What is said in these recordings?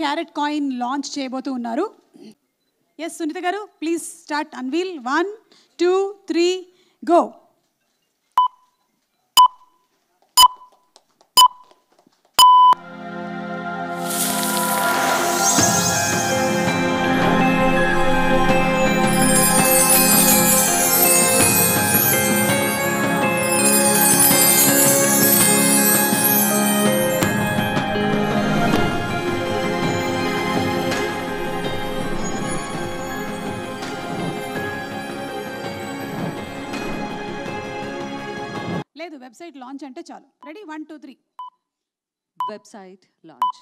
Carrot coin launch చేయబోతూ ఉన్నారు. S Sunitha garu, please start unveil. 1 2 3 go. లేదు, వెబ్సైట్ లాంచ్ అంటే చాలు. రెడీ 1 2 3. వెబ్సైట్ లాంచ్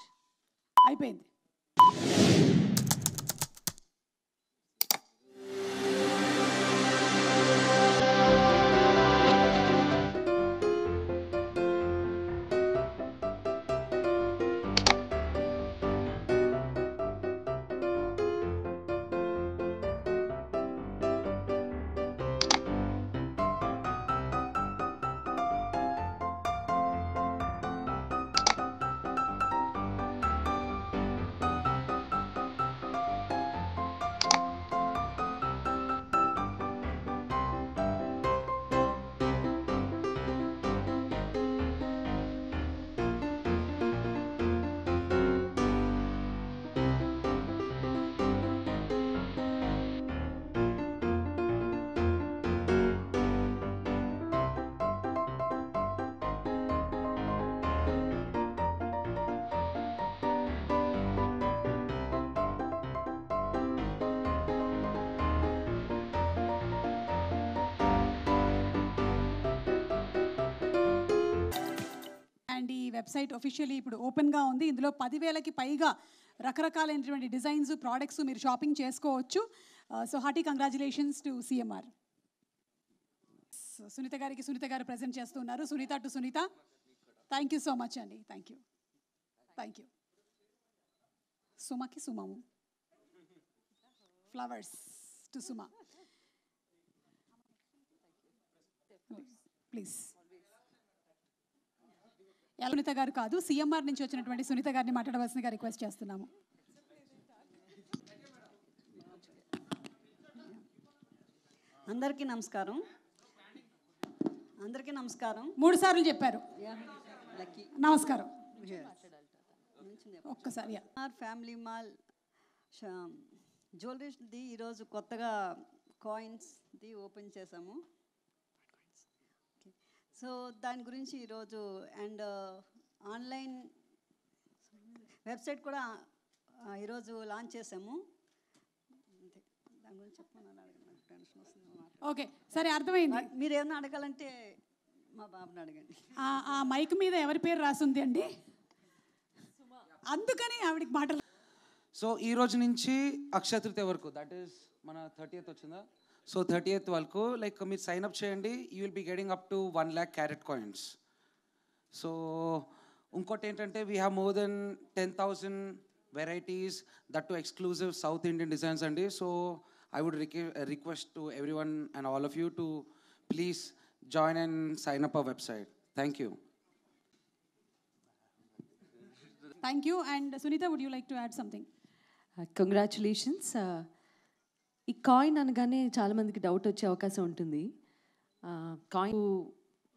అయిపోయింది. అండ్ ఈ వెబ్సైట్ అఫీషియల్లీ ఇప్పుడు ఓపెన్గా ఉంది. ఇందులో 10,000కి పైగా రకరకాలైనటువంటి డిజైన్స్, ప్రోడక్ట్స్ మీరు షాపింగ్ చేసుకోవచ్చు. So hearty congratulations to CMR. Sunitha గారికి సునీత గారు ప్రజెంట్ చేస్తున్నారు. Sunitha to Sunitha. Thank you so much అండి. Thank you. Thank you. సుమకి సుమము. Flowers to Suma. Please. Sunitha గారు కాదు, సిఎంఆర్ నుంచి వచ్చినటువంటి సునీత గారిని మాట్లాడవలసిందిగా రిక్వెస్ట్ చేస్తున్నాము. అందరికీ నమస్కారం. 3 సార్లు చెప్పారు. నమస్కారం. ఒక్కసారి. ఫ్యామిలీ మాల్ జ్యువెలరీది ఈరోజు కొత్తగా కాయిన్స్ది ఓపెన్ చేసాము. సో దాని గురించి ఈరోజు అండ్ ఆన్లైన్ వెబ్సైట్ కూడా ఈరోజు లాంచ్ చేసాము. దాని గురించి చెప్పమని టెన్షన్ వస్తుంది. ఓకే, సరే, అర్థమైంది. మీరు ఏమైనా అడగాలంటే మా బాబుని అడగండి. ఆ మైక్ మీద ఎవరి పేరు రాసింది అండి? అందుకని ఆవిడకి మాటలు. సో ఈ రోజు నుంచి అక్షయ తృతీయ వరకు, దట్ ఈస్ మన 30th వచ్చిందా? సో 30th వరకు లైక్ మీరు సైన్ అప్ చేయండి. You will be getting up to 1 lakh carat coins. So ఇంకోటి ఏంటంటే we have more than 10,000 varieties, that to exclusive south Indian designs అండి. So I would request to everyone and all of you to please join and sign up our website. Thank you. Thank you. And Sunita, would you like to add something? Congratulations. ఈ coin అనగానే చాలామందికి doubt వచ్చే అవకాశం ఉంటుంది. Coin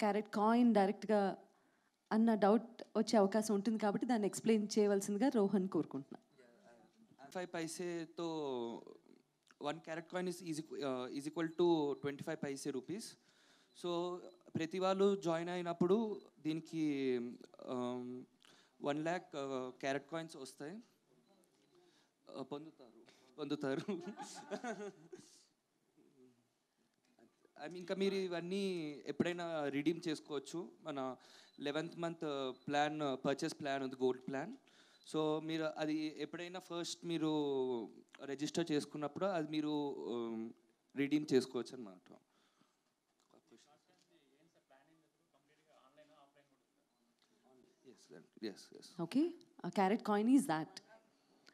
carrot coin డైరెక్ట్గా అన్న doubt వచ్చే అవకాశం ఉంటుంది కాబట్టి దాన్ని ఎక్స్ప్లెయిన్ చేయవలసిందిగా రోహన్ కోరుకుంటున్నాను. 5 పైసేతో 1 carat coin is equal to 25 paise rupees. So ప్రతి వాళ్ళు జాయిన్ అయినప్పుడు దీనికి 1 lakh క్యారెట్ కాయిన్స్ వస్తాయి, పొందుతారు. ఇంకా మీరు ఇవన్నీ ఎప్పుడైనా రిడీమ్ చేసుకోవచ్చు. మన 11th month plan, purchase plan ఉంది, గోల్డ్ ప్లాన్. సో మీరు అది ఎప్పుడైనా ఫస్ట్ మీరు రిజిస్టర్ చేసుకున్నప్పుడు అది మీరు రిడీమ్ చేసుకోవచ్చు అన్నమాట. Okay, carrot coin is that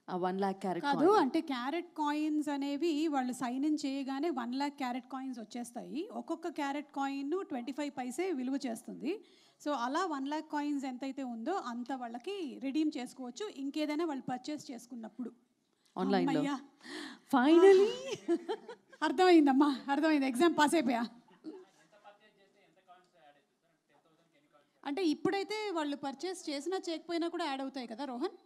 1 lakh carrot కాదు అంటే క్యారెట్ కాయిన్స్ అనేవి వాళ్ళు సైన్ ఇన్ చేయగానే 1 lakh క్యారెట్ కాయిన్స్ వచ్చేస్తాయి. ఒక్కొక్క క్యారెట్ కాయిన్ 25 పైసే విలువ చేస్తుంది. సో అలా 1 lakh కాయిన్స్ ఎంతైతే ఉందో అంత వాళ్ళకి రిడీమ్ చేసుకోవచ్చు ఇంకేదైనా వాళ్ళు పర్చేస్ చేసుకున్నప్పుడు. ఆన్లైన్లో అమ్మయ్య. ఫైనలీ అర్థమైందమ్మా, అర్థమైంది. ఎగ్జామ్ పాస్ అయిపోయా. అంటే ఇప్పుడైతే వాళ్ళు పర్చేస్ చేసినా చేయకపోయినా కూడా యాడ్ అవుతాయి కదా రోహన్?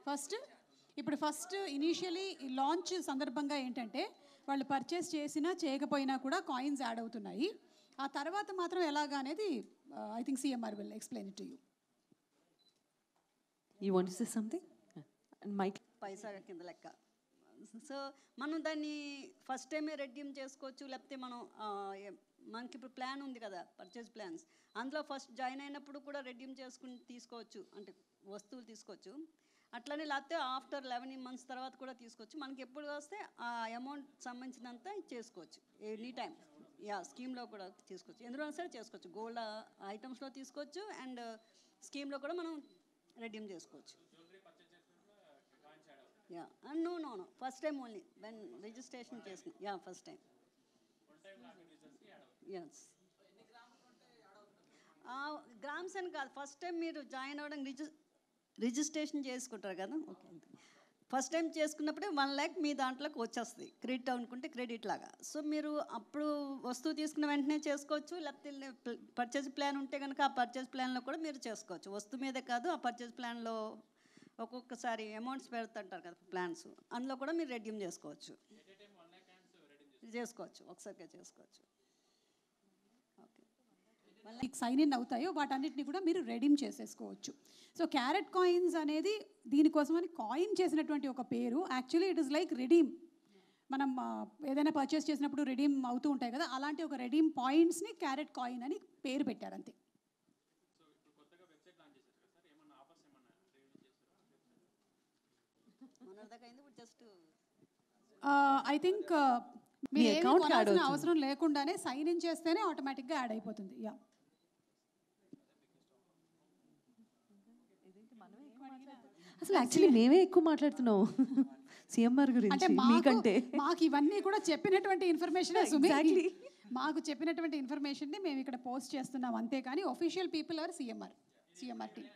ఫస్ట్ ఇనీషియలీ లాంచ్ సందర్భంగా ఏంటంటే వాళ్ళు పర్చేస్ చేసినా చేయకపోయినా కూడా కాయిన్స్ యాడ్ అవుతున్నాయి. ఆ తర్వాత మాత్రం ఎలాగా అనేది I think CMR will explain it to you. You want to say something? Mike పైసా కింద లెక్క. సో మనం దాన్ని ఫస్ట్ టైమే రెడ్యూమ్ చేసుకోవచ్చు, లేకపోతే మనకి ఇప్పుడు ప్లాన్ ఉంది కదా పర్చేస్ ప్లాన్స్, అందులో ఫస్ట్ జాయిన్ అయినప్పుడు కూడా రెడ్యూమ్ చేసుకుని తీసుకోవచ్చు, అంటే వస్తువులు తీసుకోవచ్చు. అట్లనే లేకపోతే ఆఫ్టర్ 11 months తర్వాత కూడా తీసుకోవచ్చు. మనకి ఎప్పుడు వస్తే ఆ అమౌంట్ సంబంధించినంత చేసుకోవచ్చు ఎనీ టైం. స్కీమ్లో కూడా తీసుకోవచ్చు, ఎందులో సరే చేసుకోవచ్చు. గోల్డ్ ఐటమ్స్లో తీసుకోవచ్చు అండ్ స్కీమ్లో కూడా మనం రెడ్యూమ్ చేసుకోవచ్చు. No first time only when registration చేసుకుని ఫస్ట్ టైం. ఎస్ గ్రామ్స్ అని కాదు, ఫస్ట్ టైం మీరు జాయిన్ అవ్వడం రిజిస్ట్రేషన్ చేసుకుంటారు కదా. ఓకే, ఫస్ట్ టైం చేసుకున్నప్పుడే 1 lakh మీ దాంట్లోకి వచ్చేస్తుంది. క్రెడిట్ అనుకుంటే క్రెడిట్ లాగా. సో మీరు అప్పుడు వస్తువు తీసుకున్న వెంటనే చేసుకోవచ్చు, లేకపోతే పర్చేజ్ ప్లాన్ ఉంటే కనుక ఆ పర్చేజ్ ప్లాన్లో కూడా మీరు చేసుకోవచ్చు. వస్తువు మీదే కాదు, ఆ పర్చేజ్ ప్లాన్లో ఒక్కొక్కసారి అమౌంట్స్ పెడుతుంటారు కదా ప్లాన్స్, అందులో కూడా మీరు రెడ్యూమ్ చేసుకోవచ్చు. ఒకసారిగా చేసుకోవచ్చు. మీకు సైన్ ఇన్ అవుతాయో వాటన్నిటిని కూడా మీరు రెడీమ్ చేసేసుకోవచ్చు. సో క్యారెట్ కాయిన్స్ అనేది దీనికోసమని కాయిన్ చేసినటువంటి ఒక పేరు. Actually it is like redeem. మనం ఏదైనా పర్చేస్ చేసినప్పుడు రెడీమ్ అవుతూ ఉంటాయి కదా, అలాంటి ఒక రెడీమ్ పాయింట్స్ని క్యారెట్ కాయిన్ అని పేరు పెట్టారు అంతే. ఐ థింక్ మీరు అకౌంట్ అవసరం లేకుండానే సైన్ ఇన్ చేస్తేనే ఆటోమేటిక్గా యాడ్ అయిపోతుంది. అసలు యాక్చువల్లీ మేమే ఎక్కువ మాట్లాడుతున్నాం సిఎంఆర్ గురించి మీకంటే. మాకు ఇవన్నీ కూడా చెప్పినటువంటి ఇన్ఫర్మేషన్, మాకు చెప్పినటువంటి ఇన్ఫర్మేషన్ని మేము ఇక్కడ పోస్ట్ చేస్తున్నాం అంతే. కానీ official people are CMR team.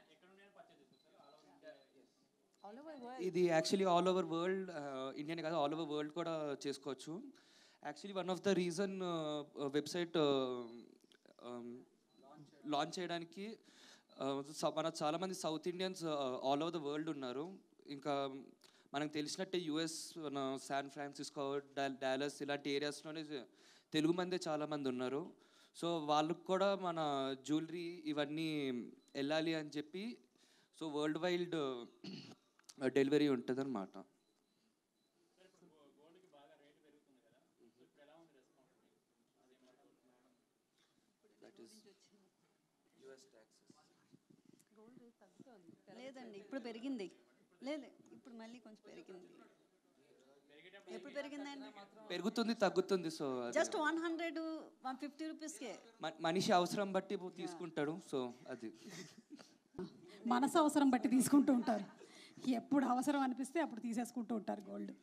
ఇది actually all over world, Indian కాదు ఆల్ ఓవర్ వరల్డ్ కూడా చేసుకోవచ్చు. Actually one of the reason website launch చేయడానికి మన చాలామంది south Indians all over the world ఉన్నారు. ఇంకా మనకు తెలిసినట్టే యుఎస్, శాన్ ఫ్రాన్సిస్కో, డాలస్ ఇలాంటి ఏరియాస్లోనే తెలుగు మందే చాలామంది ఉన్నారు. సో వాళ్ళకు కూడా మన జ్యువెలరీ ఇవన్నీ వెళ్ళాలి అని చెప్పి సో వరల్డ్ వైడ్ డెలివరీ ఉంటుంది అన్నమాట. లేదండి, ఇప్పుడు పెరిగింది. లేదు, ఇప్పుడు మళ్ళీ కొంచెం పెరిగింది. ఎప్పుడు పెరిగిందండి? పెరుగుతుంది, తగ్గుతుంది. సో జస్ట్ 100-150 రూపీస్కే మనిషి అవసరం బట్టి తీసుకుంటాడు. సో అది మనసు అవసరం బట్టి తీసుకుంటూ ఉంటారు. ఎప్పుడు అవసరం అనిపిస్తే అప్పుడు తీసేసుకుంటూ ఉంటారు గోల్డ్.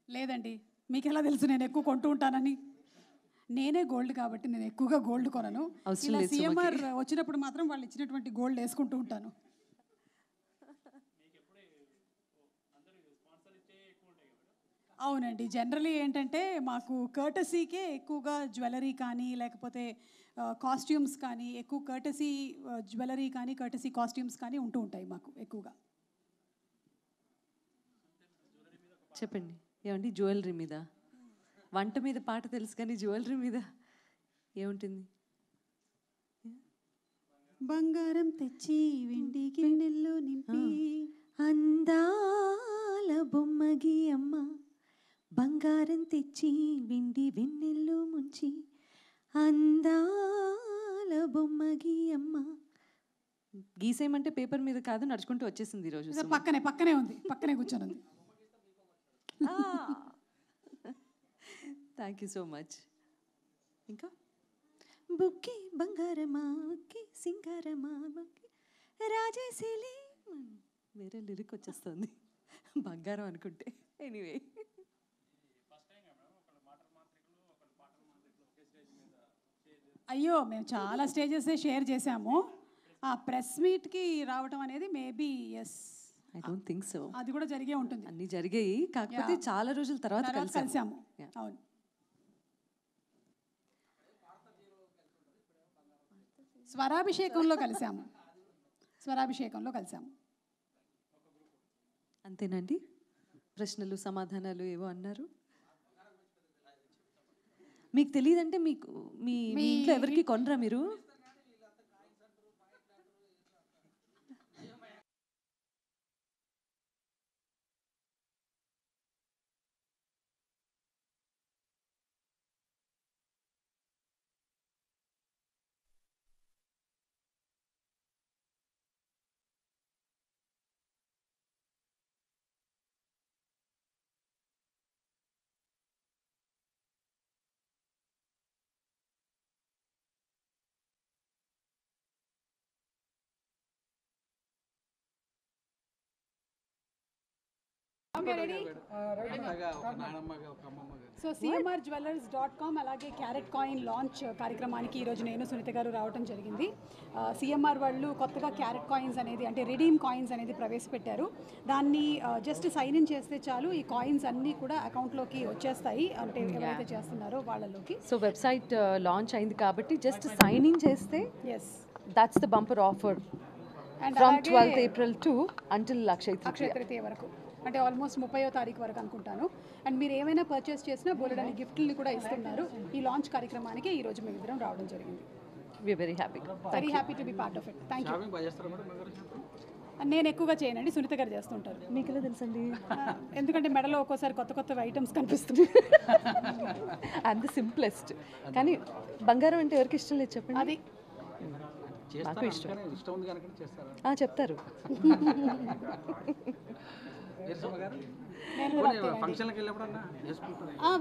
లేదండి, మీకు ఎలా తెలుసు నేను ఎక్కువ కొంటూ ఉంటానని? నేనే గోల్డ్ కాబట్టి నేను ఎక్కువగా గోల్డ్ కొనను. ఇలా సిఎంఆర్ వచ్చినప్పుడు మాత్రం వాళ్ళు ఇచ్చినటువంటి గోల్డ్ వేసుకుంటూ ఉంటాను. అవునండి, జనరలీ ఏంటంటే మాకు కర్టసీకే ఎక్కువగా జ్యువెలరీ కానీ లేకపోతే కాస్ట్యూమ్స్ కానీ, ఎక్కువ కర్టసీ జ్యువెలరీ కానీ కర్టసీ కాస్ట్యూమ్స్ కానీ ఉంటూ ఉంటాయి మాకు ఎక్కువగా. చెప్పండి ఏమండి, జ్యువెలరీ మీద, వంట మీద పాట తెలుసు కానీ జ్యువెలరీ మీద ఏముంటుంది? బంగారం తెచ్చి వెండి గిన్నెల్లో నింపి అందాల బొమ్మగి అమ్మ, బంగారం తెచ్చి వెండి వెన్నెల్లో ముంచి అందాల బొమ్మగి అమ్మ. గీసేయమంటే పేపర్ మీద కాదు, నడుచుకుంటూ వచ్చేసింది ఈరోజు. పక్కనే ఉంది, పక్కనే కూర్చొని ఉంది. Thank you so much. ఇంకా బుక్కి బంగారమా, బుక్కి సింగారమా, బుక్కి రాజేశీలి, వేరే లిరిక్ వచ్చేస్తుంది బంగారం అనుకుంటే. ఎనీవే, అయ్యో మేము చాలా స్టేజెస్ షేర్ చేశాము. ఆ ప్రెస్ మీట్కి రావటం అనేది maybe yes, I don't think so. అది కూడా జరిగే ఉంటుంది. అన్నీ జరిగాయి, కాకపోతే చాలా రోజుల తర్వాత కలిసాము. అవును. స్వరాభిషేకంలో కలిసాము. అంతేనండి. ప్రశ్నలు సమాధానాలు ఏవో అన్నారు. మీకు తెలియదంటే మీకు మీ ఇంట్లో ఎవరికి కొనరా మీరు? సో cmrjewellers.com అలాగే క్యారెట్ కాయిన్ లాంచ్ కార్యక్రమానికి ఈరోజు నేను సునీత గారు రావడం జరిగింది. సిఎంఆర్ వాళ్ళు కొత్తగా క్యారెట్ కాయిన్స్ అనేది అంటే రిడీమ్ కాయిన్స్ అనేది ప్రవేశపెట్టారు. దాన్ని జస్ట్ సైన్ ఇన్ చేస్తే చాలు, ఈ కాయిన్స్ అన్నీ కూడా అకౌంట్లోకి వచ్చేస్తాయి, అంటే ఎవరైతే చేస్తున్నారో వాళ్ళలోకి. సో వెబ్సైట్ లాంచ్ అయింది కాబట్టి జస్ట్ సైన్ ఇన్ చేస్తే yes, that's the bumper offer and from 12th April to until Akshaya Tritiya వరకు, అంటే ఆల్మోస్ట్ 30వ తారీఖు వరకు అనుకుంటాను. అండ్ మీరు ఏమైనా పర్చేస్ చేసినా బోలెడని గిఫ్ట్ని కూడా ఇస్తున్నారు. ఈ లాంచ్ కార్యక్రమానికి ఈరోజు మేము ఇద్దరం రావడం జరిగింది. We very happy to be part of it. Thank you. నేను ఎక్కువగా చేయనండి, సునీత గారు చేస్తుంటారు. మీకు ఎలా తెలుసండి? ఎందుకంటే మెడలో ఒక్కోసారి కొత్త కొత్త ఐటమ్స్ కనిపిస్తుంది. And the simplest. కానీ బంగారం అంటే ఎవరికి ఇష్టం లేదు చెప్పండి? అది నాకు ఇష్టం. చెప్తారు.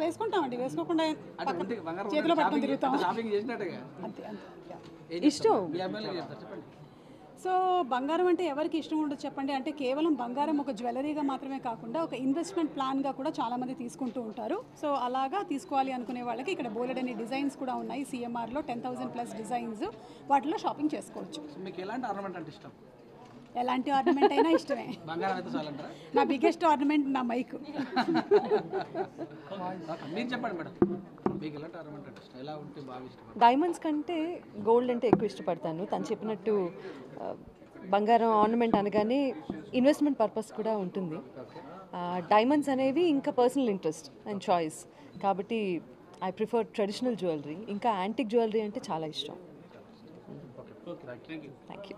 వేసుకుంటామండి, వేసుకోకుండా చేతిలో పట్టుకొని తిరుగుతాం. ఇష్టం. సో బంగారం అంటే ఎవరికి ఇష్టం ఉండదు చెప్పండి? అంటే కేవలం బంగారం ఒక జ్యువెలరీగా మాత్రమే కాకుండా ఒక ఇన్వెస్ట్మెంట్ ప్లాన్గా కూడా చాలామంది తీసుకుంటూ ఉంటారు. సో అలాగా తీసుకోవాలి అనుకునే వాళ్ళకి ఇక్కడ బోలెడని డిజైన్స్ కూడా ఉన్నాయి. సిఎంఆర్లో 10,000+ డిజైన్స్, వాటిలో షాపింగ్ చేసుకోవచ్చు. మీకు ఎలాంటి ఆర్నమెంట్ అంటే ఇష్టం? ఎలాంటి ఆర్నమెంట్ అయినా ఇష్టమే. బంగారం అయితే చాలంటారా? నా బిగ్గెస్ట్ ఆర్నమెంట్ నా మైక్. మీరు చెప్పండి మేడం, మీకు ఎలాంటి ఆర్నమెంట్ అంటే ఇష్టం? ఎలా ఉంటే బాగా ఇష్టం? డైమండ్స్ కంటే గోల్డ్ అంటే ఎక్కువ ఇష్టపడతాను. తను చెప్పినట్టు బంగారం ఆర్నమెంట్ అనగానే ఇన్వెస్ట్మెంట్ పర్పస్ కూడా ఉంటుంది. డైమండ్స్ అనేవి ఇంకా పర్సనల్ ఇంట్రెస్ట్ అండ్ చాయిస్, కాబట్టి ఐ ప్రిఫర్ ట్రెడిషనల్ జ్యువెలరీ. ఇంకా యాంటిక్ జ్యువెలరీ అంటే చాలా ఇష్టం. Thank you. Thank you.